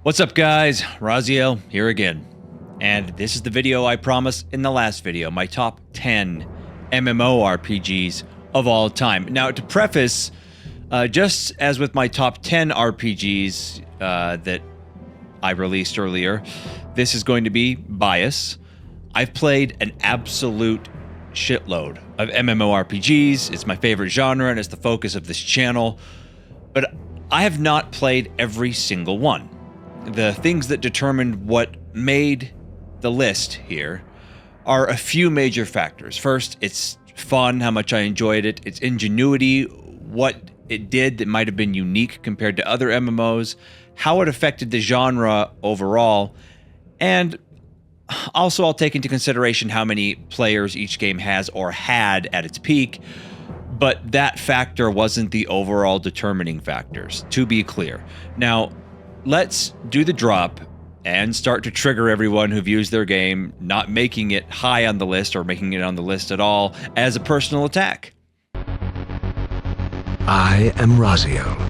What's up guys, Raziel here again, and this is the video I promised in the last video, my top 10 MMORPGs of all time. Now to preface, just as with my top 10 RPGs that I released earlier, this is going to be bias. I've played an absolute shitload of MMORPGs, it's my favorite genre and it's the focus of this channel, but I have not played every single one. The things that determined what made the list here are a few major factors. First, it's fun, how much I enjoyed it, its ingenuity, what it did that might have been unique compared to other MMOs, how it affected the genre overall, and also I'll take into consideration how many players each game has or had at its peak, but that factor wasn't the overall determining factors, to be clear. Now, let's do the drop and start to trigger everyone who views their game not making it high on the list or making it on the list at all as a personal attack. I am Raziel.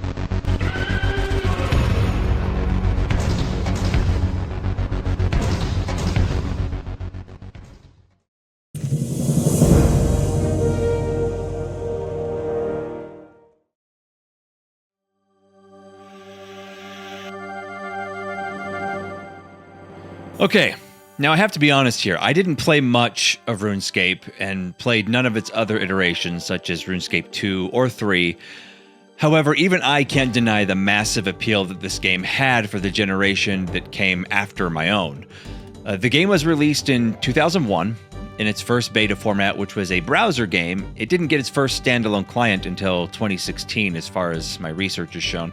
Okay, now I have to be honest here. I didn't play much of RuneScape and played none of its other iterations such as RuneScape 2 or 3. However, even I can't deny the massive appeal that this game had for the generation that came after my own. The game was released in 2001 in its first beta format, which was a browser game. It didn't get its first standalone client until 2016 as far as my research has shown.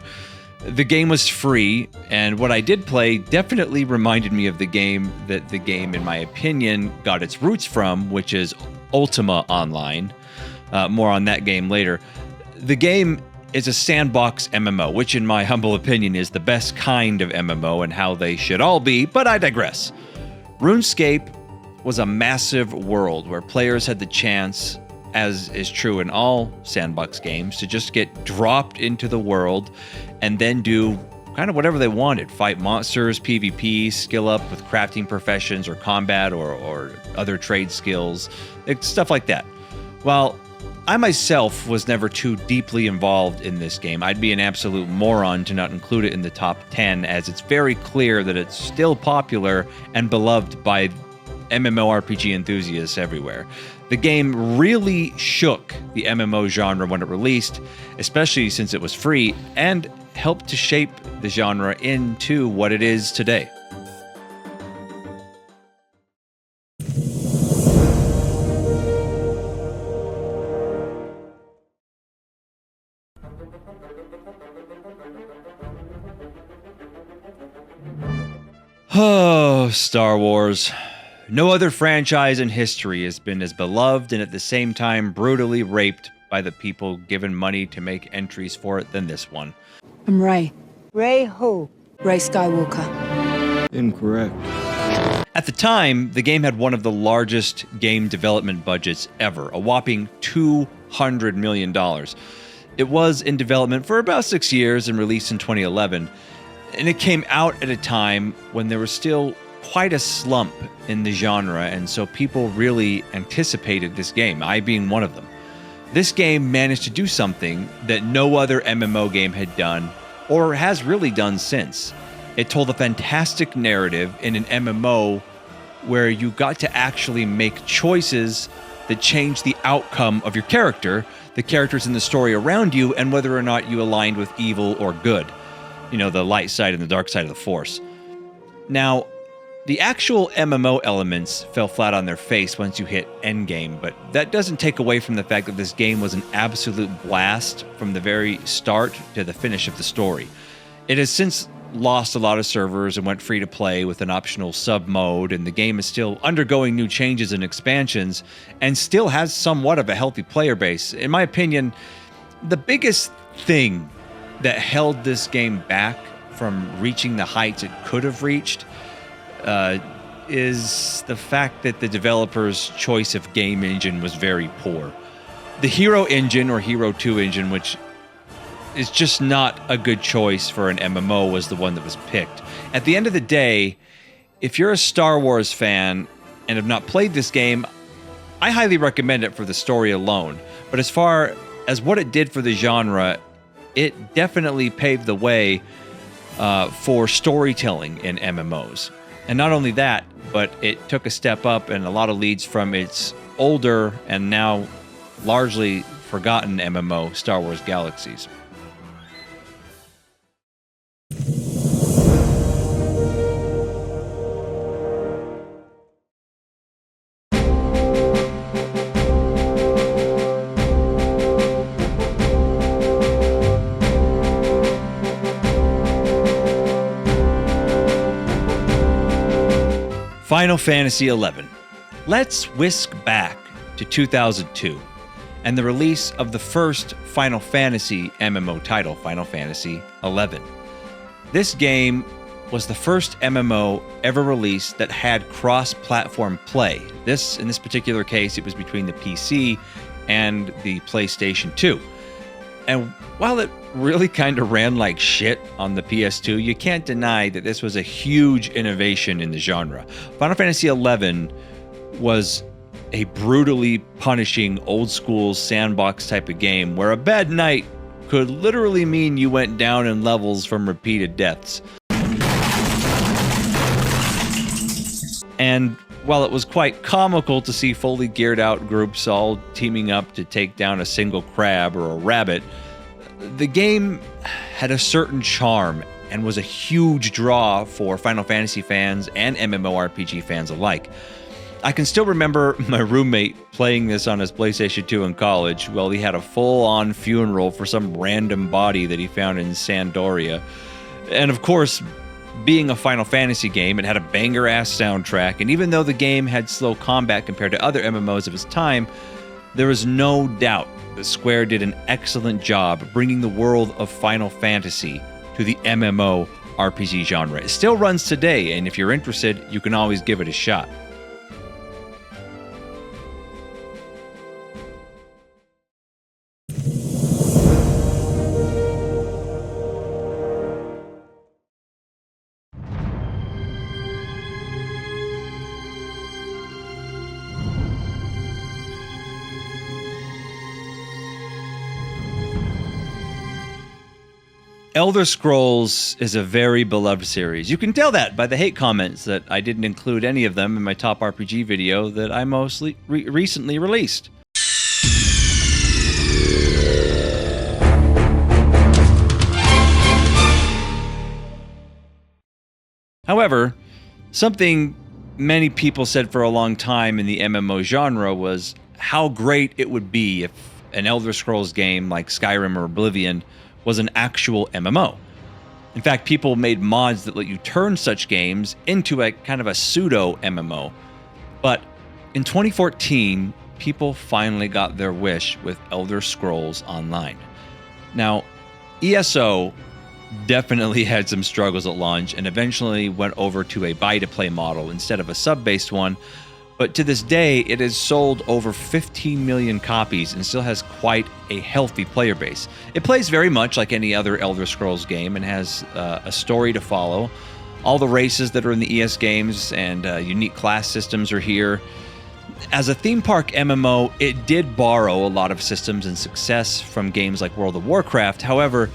The game was free, and what I did play definitely reminded me of the game that the game, in my opinion, got its roots from, which is Ultima Online. More on that game later. The game is a sandbox MMO, which in my humble opinion is the best kind of MMO and how they should all be, but I digress. RuneScape was a massive world where players had the chance, as is true in all sandbox games, to just get dropped into the world and then do kind of whatever they wanted. Fight monsters, PvP, skill up with crafting professions or combat or other trade skills, stuff like that. While I myself was never too deeply involved in this game, I'd be an absolute moron to not include it in the top 10, as it's very clear that it's still popular and beloved by MMORPG enthusiasts everywhere. The game really shook the MMO genre when it released, especially since it was free, and helped to shape the genre into what it is today. Oh, Star Wars. No other franchise in history has been as beloved and at the same time brutally raped by the people given money to make entries for it than this one. I'm Rey. Rey who? Rey Skywalker. Incorrect. At the time, the game had one of the largest game development budgets ever, a whopping $200 million. It was in development for about 6 years and released in 2011, and it came out at a time when there was still quite a slump in the genre, and so people really anticipated this game, I being one of them. This game managed to do something that no other MMO game had done, or has really done since. It told a fantastic narrative in an MMO where you got to actually make choices that changed the outcome of your character, the characters in the story around you, and whether or not you aligned with evil or good. You know, the light side and the dark side of the Force. Now, the actual MMO elements fell flat on their face once you hit endgame, but that doesn't take away from the fact that this game was an absolute blast from the very start to the finish of the story. It has since lost a lot of servers and went free to play with an optional sub mode, and the game is still undergoing new changes and expansions and still has somewhat of a healthy player base. In my opinion, the biggest thing that held this game back from reaching the heights it could have reached is the fact that the developer's choice of game engine was very poor. The Hero engine, or Hero 2 engine, which is just not a good choice for an MMO was the one that was picked. At the end of the day, if you're a Star Wars fan and have not played this game, I highly recommend it for the story alone. But as far as what it did for the genre, it definitely paved the way for storytelling in MMOs. And not only that, but it took a step up and a lot of leads from its older and now largely forgotten MMO, Star Wars Galaxies. Final Fantasy XI. Let's whisk back to 2002 and the release of the first Final Fantasy MMO title, Final Fantasy XI. This game was the first MMO ever released that had cross-platform play. In this particular case, it was between the PC and the PlayStation 2. And while it really kind of ran like shit on the PS2, you can't deny that this was a huge innovation in the genre. Final Fantasy XI was a brutally punishing old-school sandbox type of game where a bad night could literally mean you went down in levels from repeated deaths. And while it was quite comical to see fully geared out groups all teaming up to take down a single crab or a rabbit, the game had a certain charm and was a huge draw for Final Fantasy fans and MMORPG fans alike. I can still remember my roommate playing this on his PlayStation 2 in college while he had a full-on funeral for some random body that he found in Sandoria. And of course, being a Final Fantasy game, it had a banger-ass soundtrack, and even though the game had slow combat compared to other MMOs of its time, there was no doubt that Square did an excellent job bringing the world of Final Fantasy to the MMORPG genre. It still runs today, and if you're interested, you can always give it a shot. Elder Scrolls is a very beloved series. You can tell that by the hate comments that I didn't include any of them in my top RPG video that I mostly recently released. However, something many people said for a long time in the MMO genre was how great it would be if an Elder Scrolls game like Skyrim or Oblivion was an actual MMO. In fact, people made mods that let you turn such games into a kind of a pseudo MMO. But in 2014, people finally got their wish with Elder Scrolls Online. Now, ESO definitely had some struggles at launch and eventually went over to a buy-to-play model instead of a sub-based one. But to this day, it has sold over 15 million copies and still has quite a healthy player base. It plays very much like any other Elder Scrolls game and has a story to follow. All the races that are in the ES games and unique class systems are here. As a theme park MMO, it did borrow a lot of systems and success from games like World of Warcraft. However,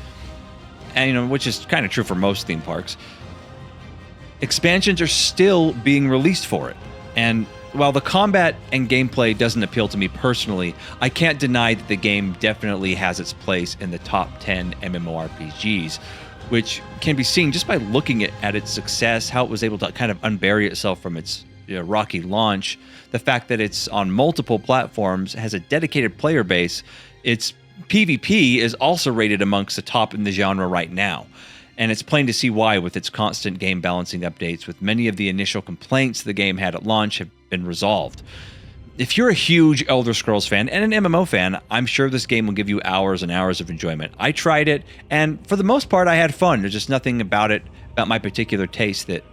and which is kind of true for most theme parks, expansions are still being released for it. And while the combat and gameplay doesn't appeal to me personally, I can't deny that the game definitely has its place in the top 10 MMORPGs, which can be seen just by looking at its success, how it was able to kind of unbury itself from its rocky launch, the fact that it's on multiple platforms, has a dedicated player base, its PvP is also rated amongst the top in the genre right now. And it's plain to see why with its constant game balancing updates, with many of the initial complaints the game had at launch have been resolved. If you're a huge Elder Scrolls fan and an MMO fan, I'm sure this game will give you hours and hours of enjoyment. I tried it, and for the most part, I had fun. There's just nothing about it, about my particular taste that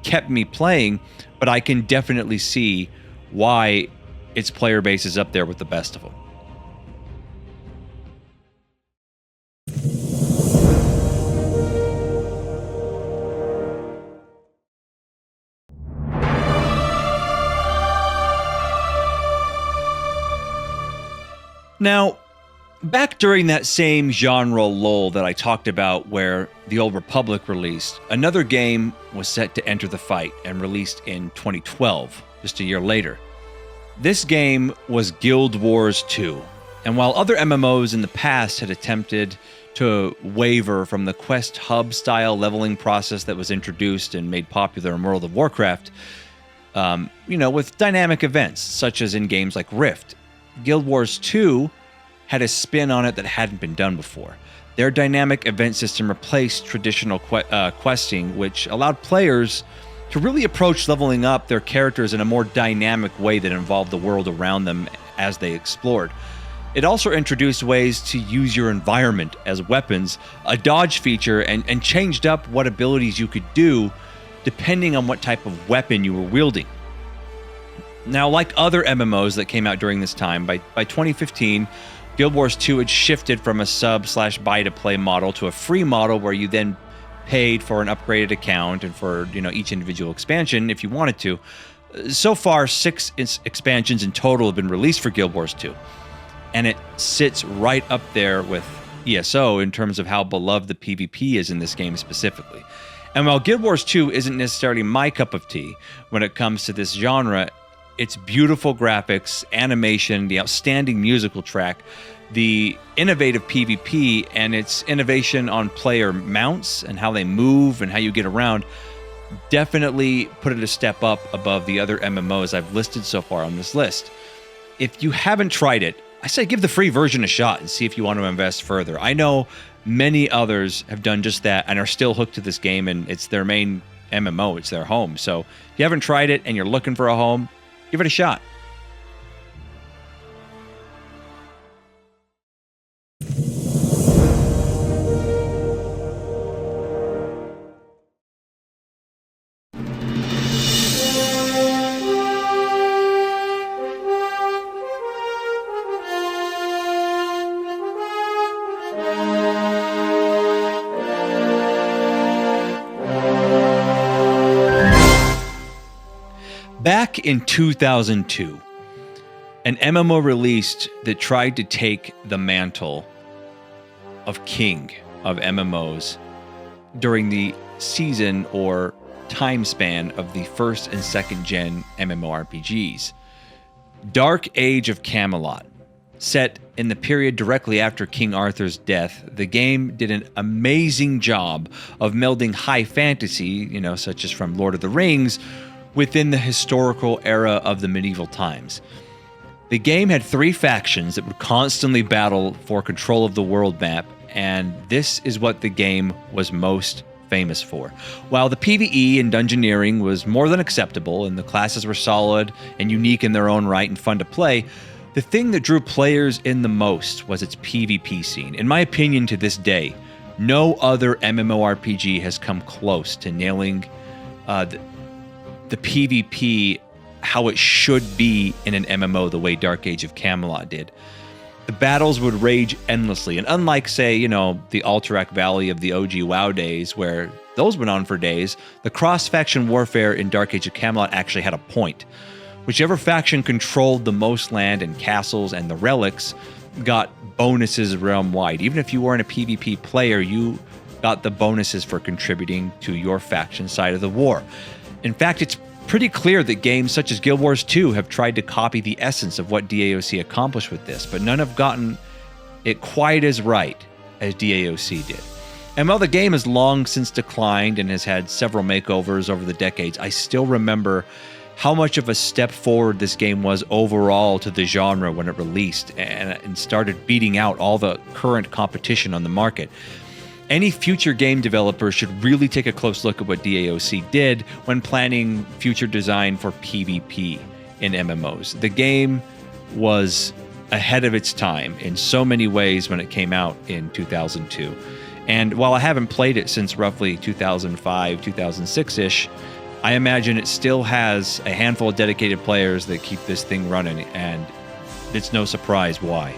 kept me playing, but I can definitely see why its player base is up there with the best of them. Now, back during that same genre lull that I talked about where the Old Republic released, another game was set to enter the fight and released in 2012, just a year later. This game was Guild Wars 2, and while other MMOs in the past had attempted to waver from the quest hub style leveling process that was introduced and made popular in World of Warcraft, with dynamic events such as in games like Rift, Guild Wars 2 had a spin on it that hadn't been done before. Their dynamic event system replaced traditional questing, which allowed players to really approach leveling up their characters in a more dynamic way that involved the world around them as they explored. It also introduced ways to use your environment as weapons, a dodge feature, and changed up what abilities you could do depending on what type of weapon you were wielding. Now, like other MMOs that came out during this time, by 2015, Guild Wars 2 had shifted from a sub/buy-to-play model to a free model where you then paid for an upgraded account and for each individual expansion if you wanted to. So far, 6 expansions in total have been released for Guild Wars 2, and it sits right up there with ESO in terms of how beloved the PvP is in this game specifically. And while Guild Wars 2 isn't necessarily my cup of tea when it comes to this genre, its beautiful graphics, animation, the outstanding musical track, the innovative PvP, and its innovation on player mounts and how they move and how you get around definitely put it a step up above the other MMOs I've listed so far on this list. If you haven't tried it, I say give the free version a shot and see if you want to invest further. I know many others have done just that and are still hooked to this game, and it's their main MMO, it's their home. So if you haven't tried it and you're looking for a home, give it a shot. Back in 2002, an MMO released that tried to take the mantle of king of MMOs during the season or time span of the first and second gen MMORPGs. Dark Age of Camelot. Set in the period directly after King Arthur's death, the game did an amazing job of melding high fantasy, such as from Lord of the Rings, within the historical era of the medieval times. The game had 3 factions that would constantly battle for control of the world map, and this is what the game was most famous for. While the PvE and dungeoneering was more than acceptable, and the classes were solid and unique in their own right and fun to play, the thing that drew players in the most was its PvP scene. In my opinion, to this day, no other MMORPG has come close to nailing the PvP how it should be in an MMO the way Dark Age of Camelot did. The battles would rage endlessly, and unlike, say, the Alterac Valley of the OG WoW days, where those went on for days, the cross-faction warfare in Dark Age of Camelot actually had a point. Whichever faction controlled the most land and castles and the relics got bonuses realm-wide. Even if you weren't a PvP player, you got the bonuses for contributing to your faction side of the war. In fact, it's pretty clear that games such as Guild Wars 2 have tried to copy the essence of what DAOC accomplished with this, but none have gotten it quite as right as DAOC did. And while the game has long since declined and has had several makeovers over the decades, I still remember how much of a step forward this game was overall to the genre when it released and started beating out all the current competition on the market. Any future game developer should really take a close look at what DAOC did when planning future design for PvP in MMOs. The game was ahead of its time in so many ways when it came out in 2002. And while I haven't played it since roughly 2005, 2006-ish, I imagine it still has a handful of dedicated players that keep this thing running, and it's no surprise why.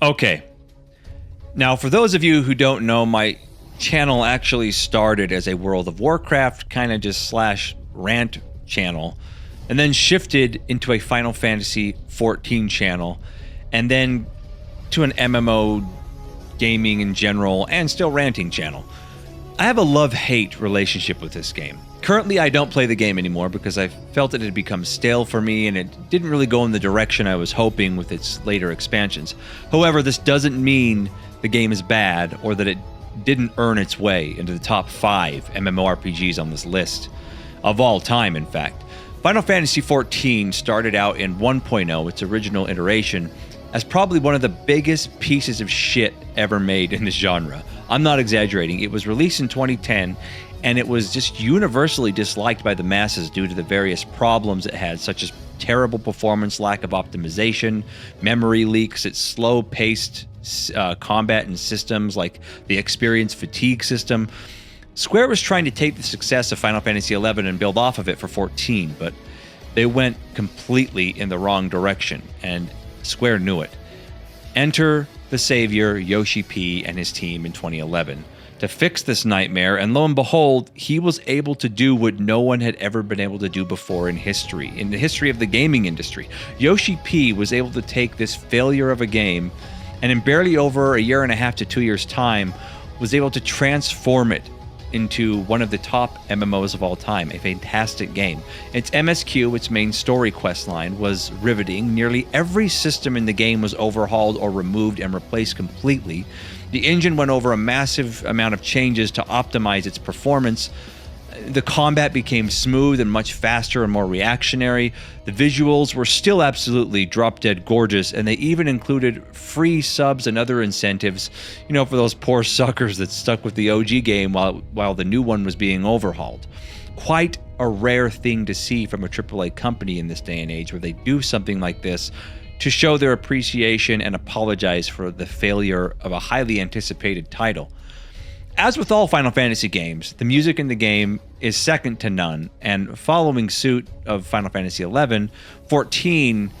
Okay. Now, for those of you who don't know, my channel actually started as a World of Warcraft kind of just slash rant channel, and then shifted into a Final Fantasy XIV channel, and then to an MMO gaming in general, and still ranting channel. I have a love-hate relationship with this game. Currently, I don't play the game anymore because I felt it had become stale for me and it didn't really go in the direction I was hoping with its later expansions. However, this doesn't mean the game is bad or that it didn't earn its way into the top 5 MMORPGs on this list. Of all time, in fact. Final Fantasy XIV started out in 1.0, its original iteration, as probably one of the biggest pieces of shit ever made in this genre. I'm not exaggerating. It was released in 2010, and it was just universally disliked by the masses due to the various problems it had, such as terrible performance, lack of optimization, memory leaks, its slow-paced combat and systems like the experience fatigue system. Square was trying to take the success of Final Fantasy XI and build off of it for 14, but they went completely in the wrong direction, and Square knew it. Enter the savior Yoshi P and his team in 2011 to fix this nightmare, and lo and behold, he was able to do what no one had ever been able to do before in history, in the history of the gaming industry. Yoshi P was able to take this failure of a game, and in barely over a year and a half to 2 years' time, was able to transform it into one of the top MMOs of all time, a fantastic game. Its MSQ, its main story quest line, was riveting. Nearly every system in the game was overhauled or removed and replaced completely. The engine went over a massive amount of changes to optimize its performance. The combat became smooth and much faster and more reactionary. The visuals were still absolutely drop-dead gorgeous, and they even included free subs and other incentives, you know, for those poor suckers that stuck with the OG game while the new one was being overhauled. Quite a rare thing to see from a AAA company in this day and age, where they do something like this to show their appreciation and apologize for the failure of a highly anticipated title. As with all Final Fantasy games, the music in the game is second to none, and following suit of Final Fantasy XI, 14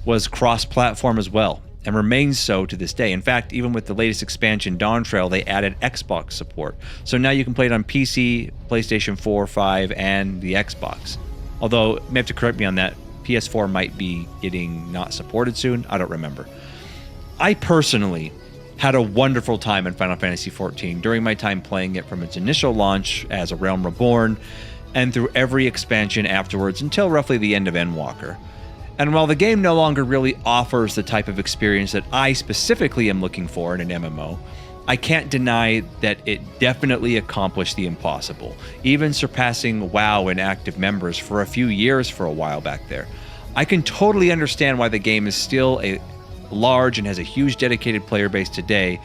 was cross-platform as well, and remains so to this day. In fact, even with the latest expansion, Dawntrail, they added Xbox support. So now you can play it on PC, PlayStation 4, 5, and the Xbox. Although, you may have to correct me on that, PS4 might be getting not supported soon, I don't remember. I personally had a wonderful time in Final Fantasy XIV during my time playing it from its initial launch as A Realm Reborn and through every expansion afterwards until roughly the end of Endwalker. And while the game no longer really offers the type of experience that I specifically am looking for in an MMO, I can't deny that it definitely accomplished the impossible, even surpassing WoW in active members for a few years for a while back there. I can totally understand why the game is still a large and has a huge dedicated player base today,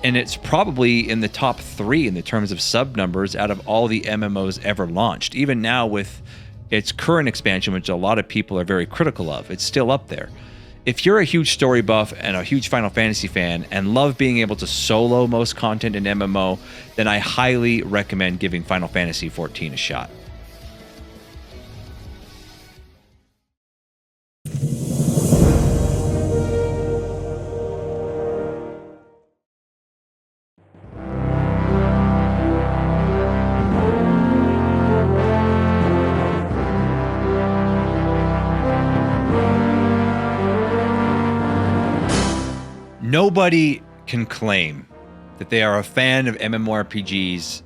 and it's probably in the top 3 in the terms of sub numbers out of all the MMOs ever launched. Even now with its current expansion, which a lot of people are very critical of, it's still up there. If you're a huge story buff and a huge Final Fantasy fan and love being able to solo most content in MMO, then I highly recommend giving Final Fantasy XIV a shot. Nobody can claim that they are a fan of MMORPGs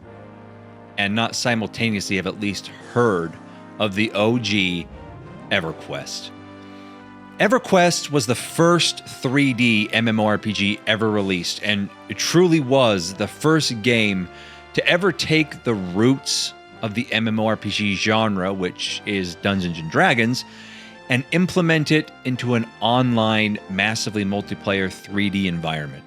and not simultaneously have at least heard of the OG EverQuest. EverQuest was the first 3D MMORPG ever released, and it truly was the first game to ever take the roots of the MMORPG genre, which is Dungeons & Dragons, and implement it into an online, massively multiplayer 3D environment.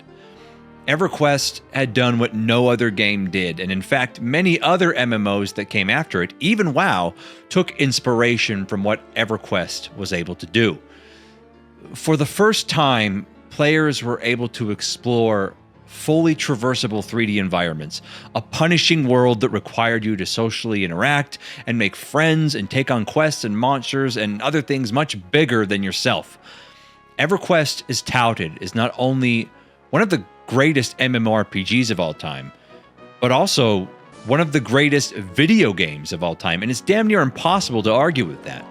EverQuest had done what no other game did, and in fact, many other MMOs that came after it, even WoW, took inspiration from what EverQuest was able to do. For the first time, players were able to explore fully traversable 3D environments, a punishing world that required you to socially interact and make friends and take on quests and monsters and other things much bigger than yourself. EverQuest is touted as not only one of the greatest MMORPGs of all time, but also one of the greatest video games of all time, and it's damn near impossible to argue with that.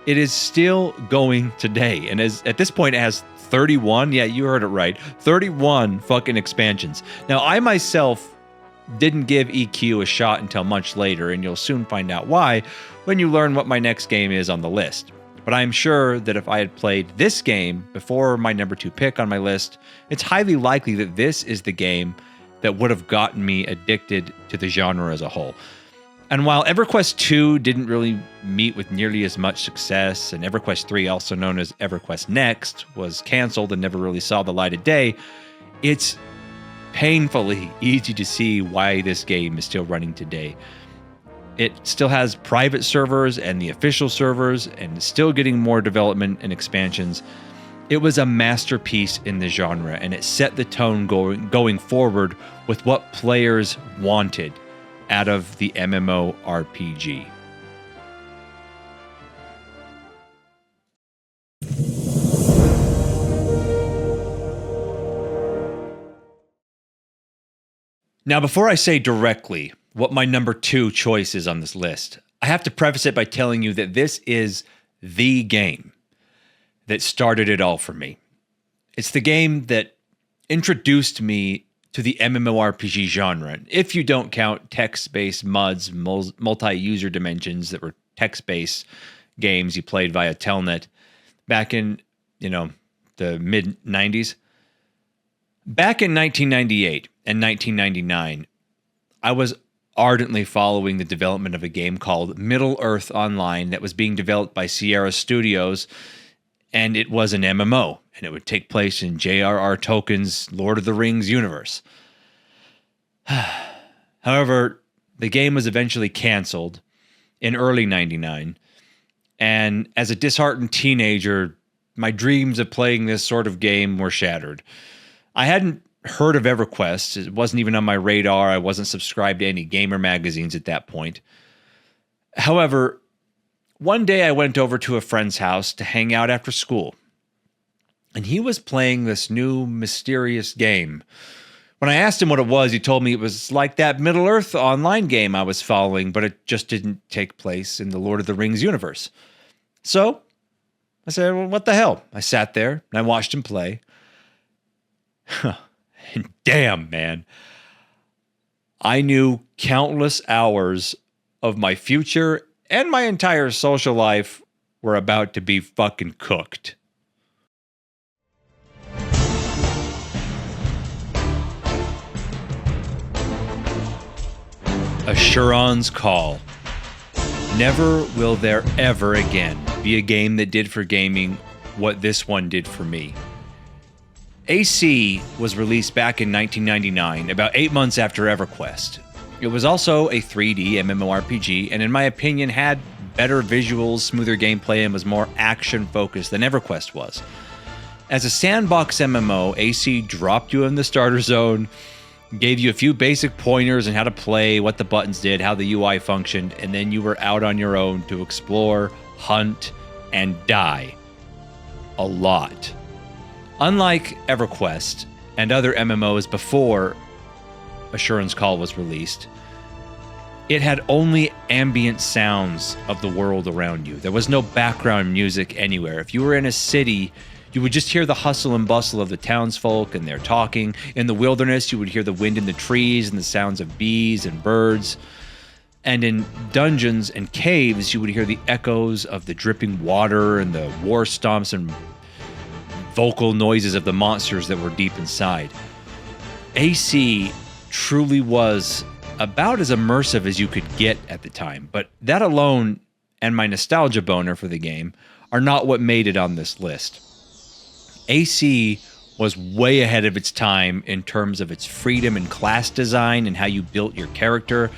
It is still going today, and at this point it has 31, yeah, you heard it right, 31 fucking expansions. Now, I myself didn't give EQ a shot until much later, and you'll soon find out why when you learn what my next game is on the list. But I'm sure that if I had played this game before my number 2 pick on my list, it's highly likely that this is the game that would have gotten me addicted to the genre as a whole. And while EverQuest 2 didn't really meet with nearly as much success, and EverQuest 3, also known as EverQuest Next, was canceled and never really saw the light of day, it's painfully easy to see why this game is still running today. It still has private servers and the official servers, and still getting more development and expansions. It was a masterpiece in the genre, and it set the tone going forward with what players wanted out of the MMORPG. Now, before I say directly what my number 2 choice is on this list, I have to preface it by telling you that this is the game that started it all for me. It's the game that introduced me to the MMORPG genre, if you don't count text-based MUDs, multi-user dimensions that were text-based games you played via Telnet back in, the mid-90s. Back in 1998 and 1999, I was ardently following the development of a game called Middleearth Online that was being developed by Sierra Studios, and it was an MMO, and it would take place in J.R.R. Tolkien's Lord of the Rings universe. However, the game was eventually canceled in early 99, and as a disheartened teenager, my dreams of playing this sort of game were shattered. I hadn't heard of EverQuest. It wasn't even on my radar. I wasn't subscribed to any gamer magazines at that point. However, one day I went over to a friend's house to hang out after school, and he was playing this new mysterious game. When I asked him what it was, he told me it was like that Middle-earth online game I was following, but it just didn't take place in the Lord of the Rings universe. So I said, well, what the hell? I sat there and I watched him play. And damn, man, I knew countless hours of my future and my entire social life were about to be fucking cooked. Asheron's Call. Never will there ever again be a game that did for gaming what this one did for me. AC was released back in 1999, about 8 months after EverQuest. It was also a 3D MMORPG, and in my opinion had better visuals, smoother gameplay, and was more action-focused than EverQuest was. As a sandbox MMO, AC dropped you in the starter zone, gave you a few basic pointers on how to play, what the buttons did, how the UI functioned, and then you were out on your own to explore, hunt, and die. A lot. Unlike EverQuest and other MMOs before Asheron's Call was released, it had only ambient sounds of the world around you. There was no background music anywhere. If you were in a city, you would just hear the hustle and bustle of the townsfolk and their talking. In the wilderness, you would hear the wind in the trees and the sounds of bees and birds. And in dungeons and caves, you would hear the echoes of the dripping water and the war stomps and vocal noises of the monsters that were deep inside. AC truly was about as immersive as you could get at the time, but that alone and my nostalgia boner for the game are not what made it on this list. AC was way ahead of its time in terms of its freedom and class design and how you built your character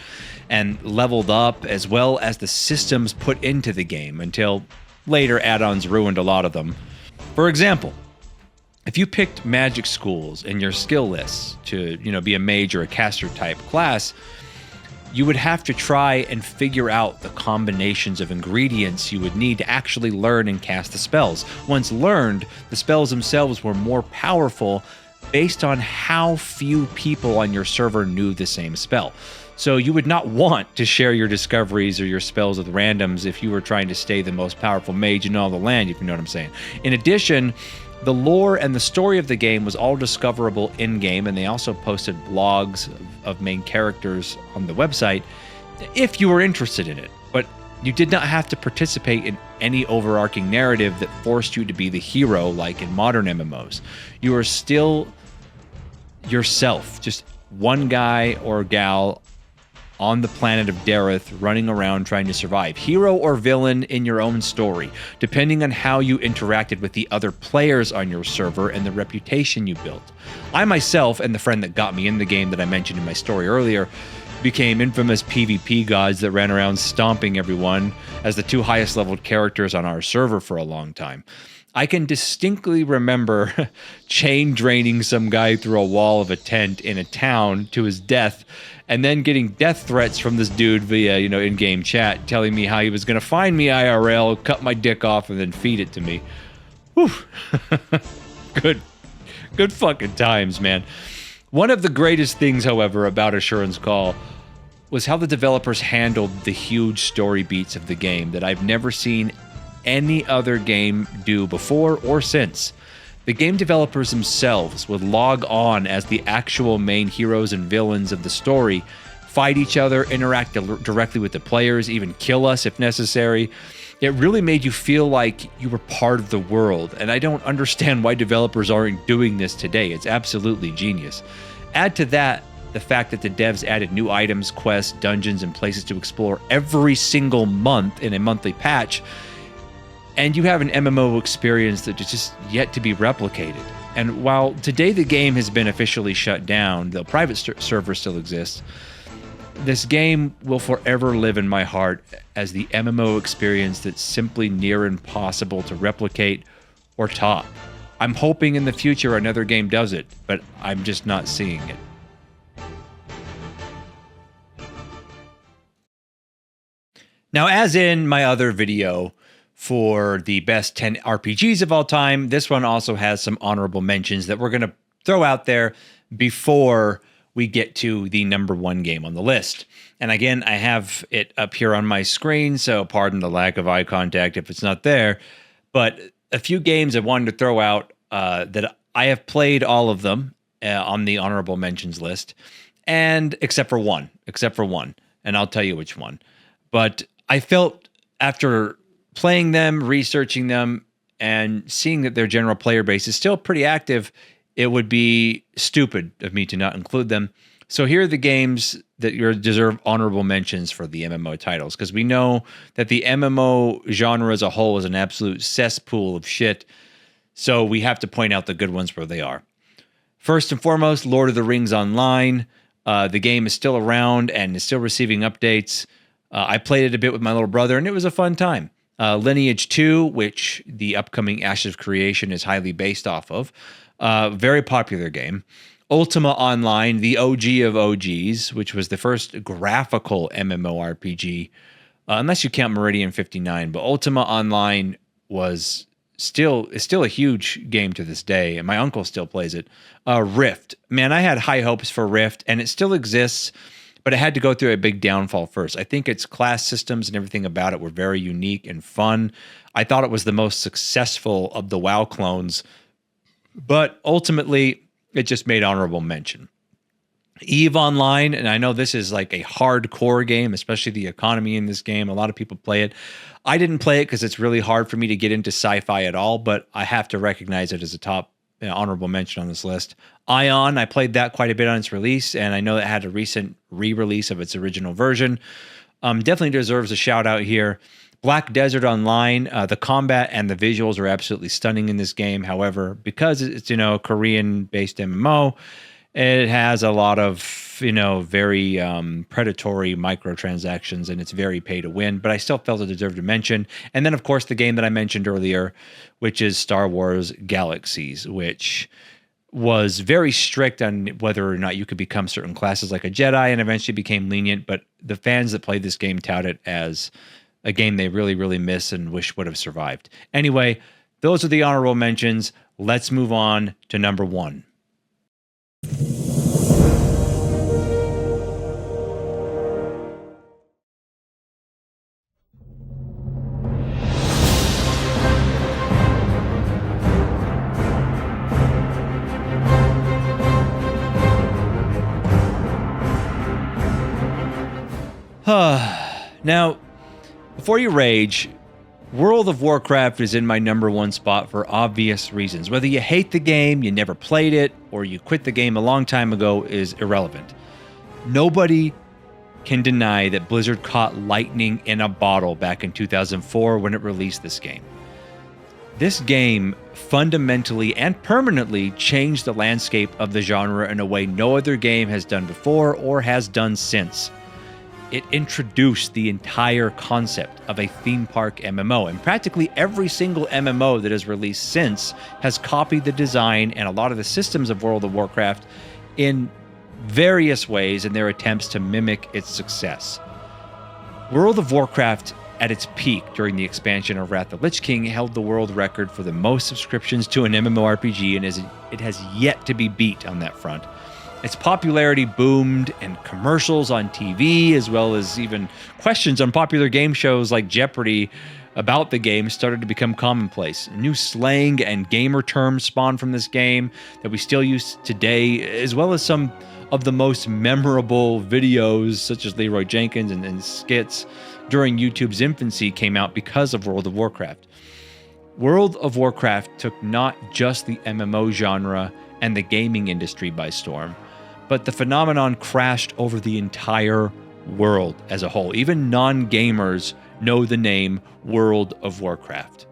and leveled up, as well as the systems put into the game, until later add-ons ruined a lot of them. For example, if you picked magic schools in your skill lists to, be a mage or a caster type class, you would have to try and figure out the combinations of ingredients you would need to actually learn and cast the spells. Once learned, the spells themselves were more powerful based on how few people on your server knew the same spell. So you would not want to share your discoveries or your spells with randoms if you were trying to stay the most powerful mage in all the land, if you know what I'm saying. In addition, the lore and the story of the game was all discoverable in-game, and they also posted blogs of main characters on the website if you were interested in it. But you did not have to participate in any overarching narrative that forced you to be the hero like in modern MMOs. You are still yourself, just one guy or gal on the planet of Dareth running around trying to survive. Hero or villain in your own story, depending on how you interacted with the other players on your server and the reputation you built. I myself, and the friend that got me in the game that I mentioned in my story earlier, became infamous PvP gods that ran around stomping everyone as the 2 highest leveled characters on our server for a long time. I can distinctly remember chain draining some guy through a wall of a tent in a town to his death, and then getting death threats from this dude via, in-game chat, telling me how he was going to find me IRL, cut my dick off, and then feed it to me. Whew. Good fucking times, man. One of the greatest things, however, about Assurance Call was how the developers handled the huge story beats of the game that I've never seen any other game do before or since. The game developers themselves would log on as the actual main heroes and villains of the story, fight each other, interact directly with the players, even kill us if necessary. It really made you feel like you were part of the world, and I don't understand why developers aren't doing this today. It's absolutely genius. Add to that the fact that the devs added new items, quests, dungeons, and places to explore every single month in a monthly patch, and you have an MMO experience that is just yet to be replicated. And while today the game has been officially shut down, though private server still exists, this game will forever live in my heart as the MMO experience that's simply near impossible to replicate or top. I'm hoping in the future another game does it, but I'm just not seeing it. Now, as in my other video for the best 10 RPGs of all time, this one also has some honorable mentions that we're going to throw out there before we get to the number 1 game on the list. And again, I have it up here on my screen, so pardon the lack of eye contact if it's not there. But a few games I wanted to throw out that I have played all of them on the honorable mentions list, and except for one, and I'll tell you which one. But I felt after playing them, researching them, and seeing that their general player base is still pretty active, it would be stupid of me to not include them. So here are the games that deserve honorable mentions for the MMO titles, because we know that the MMO genre as a whole is an absolute cesspool of shit. So we have to point out the good ones where they are. First and foremost, Lord of the Rings Online. The game is still around and is still receiving updates. I played it a bit with my little brother, and it was a fun time. Lineage 2, which the upcoming Ashes of Creation is highly based off of. Very popular game. Ultima Online, the OG of OGs, which was the first graphical MMORPG, unless you count Meridian 59. But Ultima Online is still a huge game to this day, and my uncle still plays it. Rift. Man, I had high hopes for Rift, and it still exists, but it had to go through a big downfall first. I think its class systems and everything about it were very unique and fun. I thought it was the most successful of the WoW clones, but ultimately, it just made honorable mention. EVE Online, and I know this is like a hardcore game, especially the economy in this game. A lot of people play it. I didn't play it because it's really hard for me to get into sci-fi at all, but I have to recognize it as a top honorable mention on this list. Aion, I played that quite a bit on its release, and I know it had a recent re-release of its original version. Definitely deserves a shout out here. Black Desert Online, the combat and the visuals are absolutely stunning in this game. However, because it's, a Korean-based MMO, it has a lot of, very predatory microtransactions, and it's very pay to win, but I still felt it deserved a mention. And then, of course, the game that I mentioned earlier, which is Star Wars Galaxies, which was very strict on whether or not you could become certain classes like a Jedi, and eventually became lenient, but the fans that played this game tout it as a game they really, really miss and wish would have survived. Anyway, those are the honorable mentions. Let's move on to number 1. Now, before you rage, World of Warcraft is in my #1 spot for obvious reasons. Whether you hate the game, you never played it, or you quit the game a long time ago is irrelevant. Nobody can deny that Blizzard caught lightning in a bottle back in 2004 when it released this game. This game fundamentally and permanently changed the landscape of the genre in a way no other game has done before or has done since. It introduced the entire concept of a theme park MMO, and practically every single MMO that has released since has copied the design and a lot of the systems of World of Warcraft in various ways in their attempts to mimic its success. World of Warcraft, at its peak during the expansion of Wrath of the Lich King, held the world record for the most subscriptions to an MMORPG, and it has yet to be beat on that front. Its popularity boomed, and commercials on TV, as well as even questions on popular game shows like Jeopardy about the game, started to become commonplace. New slang and gamer terms spawned from this game that we still use today, as well as some of the most memorable videos, such as Leroy Jenkins and skits during YouTube's infancy, came out because of World of Warcraft. World of Warcraft took not just the MMO genre and the gaming industry by storm, but the phenomenon crashed over the entire world as a whole. Even non-gamers know the name World of Warcraft.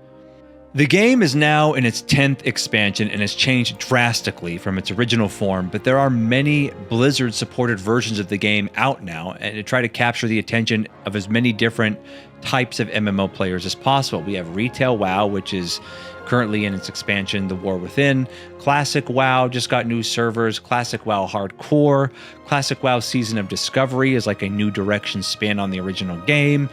The game is now in its 10th expansion and has changed drastically from its original form, but there are many Blizzard-supported versions of the game out now, and to try to capture the attention of as many different types of MMO players as possible. We have Retail WoW, which is currently in its expansion, The War Within. Classic WoW just got new servers. Classic WoW Hardcore. Classic WoW Season of Discovery is like a new direction spin on the original game.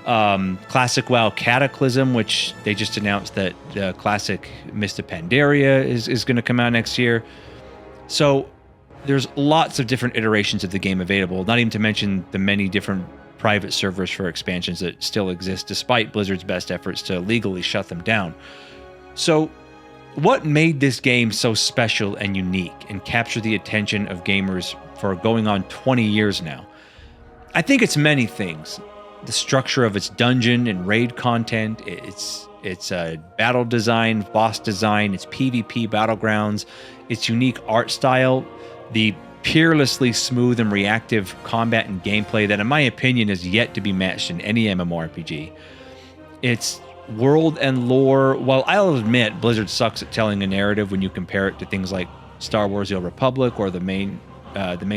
Classic WoW Cataclysm, which they just announced that Classic Mist of Pandaria is going to come out next year. So there's lots of different iterations of the game available, not even to mention the many different private servers for expansions that still exist despite Blizzard's best efforts to legally shut them down. So what made this game so special and unique and capture the attention of gamers for going on 20 years now? I think it's many things. The structure of its dungeon and raid content, its battle design, boss design, its PvP battlegrounds, its unique art style, the peerlessly smooth and reactive combat and gameplay that, in my opinion, is yet to be matched in any MMORPG. Its world and lore, while I'll admit Blizzard sucks at telling a narrative when you compare it to things like Star Wars: The Old Republic or the main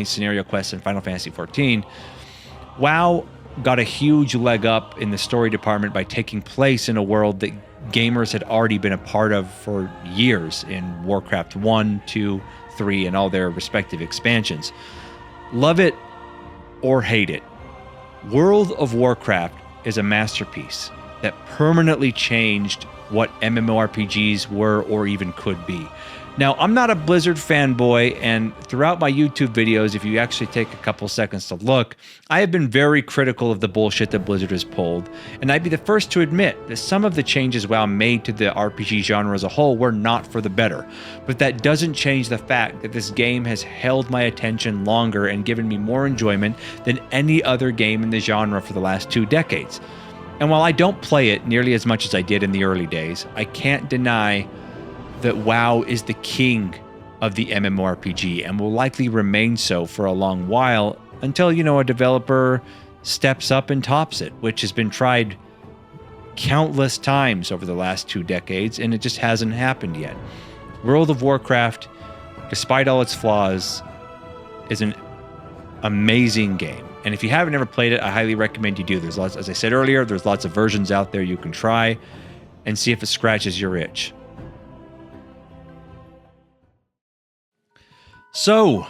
scenario quests in Final Fantasy XIV, WoW got a huge leg up in the story department by taking place in a world that gamers had already been a part of for years in Warcraft 1, 2, 3, and all their respective expansions. Love it or hate it, World of Warcraft is a masterpiece that permanently changed what MMORPGs were or even could be. Now, I'm not a Blizzard fanboy, and throughout my YouTube videos, if you actually take a couple seconds to look, I have been very critical of the bullshit that Blizzard has pulled, and I'd be the first to admit that some of the changes WoW made to the RPG genre as a whole were not for the better. But that doesn't change the fact that this game has held my attention longer and given me more enjoyment than any other game in the genre for the last 2 decades. And while I don't play it nearly as much as I did in the early days, I can't deny that WoW is the king of the MMORPG and will likely remain so for a long while until, a developer steps up and tops it, which has been tried countless times over the last 2 decades, and it just hasn't happened yet. World of Warcraft, despite all its flaws, is an amazing game. And if you haven't ever played it, I highly recommend you do. There's lots, as I said earlier, there's lots of versions out there you can try and see if it scratches your itch. So,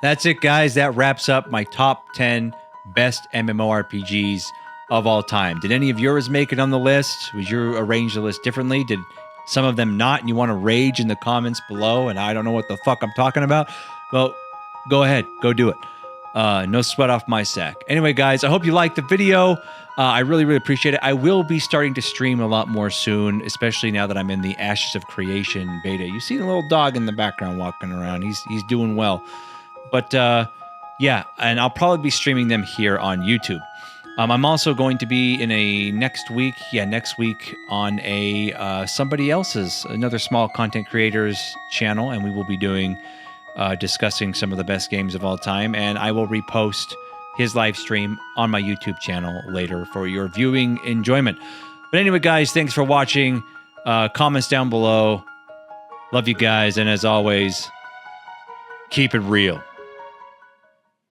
that's it, guys. That wraps up my top 10 best MMORPGs of all time. Did any of yours make it on the list? Would you arrange the list differently? Did some of them not, and you want to rage in the comments below, and I don't know what the fuck I'm talking about? well, go ahead. Go do it. No sweat off my sack. Anyway, guys, I hope you liked the video. I really, really appreciate it. I will be starting to stream a lot more soon, especially now that I'm in the Ashes of Creation beta. You see the little dog in the background walking around. He's doing well. But yeah, and I'll probably be streaming them here on YouTube. I'm also going to be in next week on somebody else's, another small content creators channel, and we will be doing discussing some of the best games of all time, and I will repost his live stream on my YouTube channel later for your viewing enjoyment. But anyway, guys, thanks for watching. Comments down below. Love you guys, and as always, keep it real.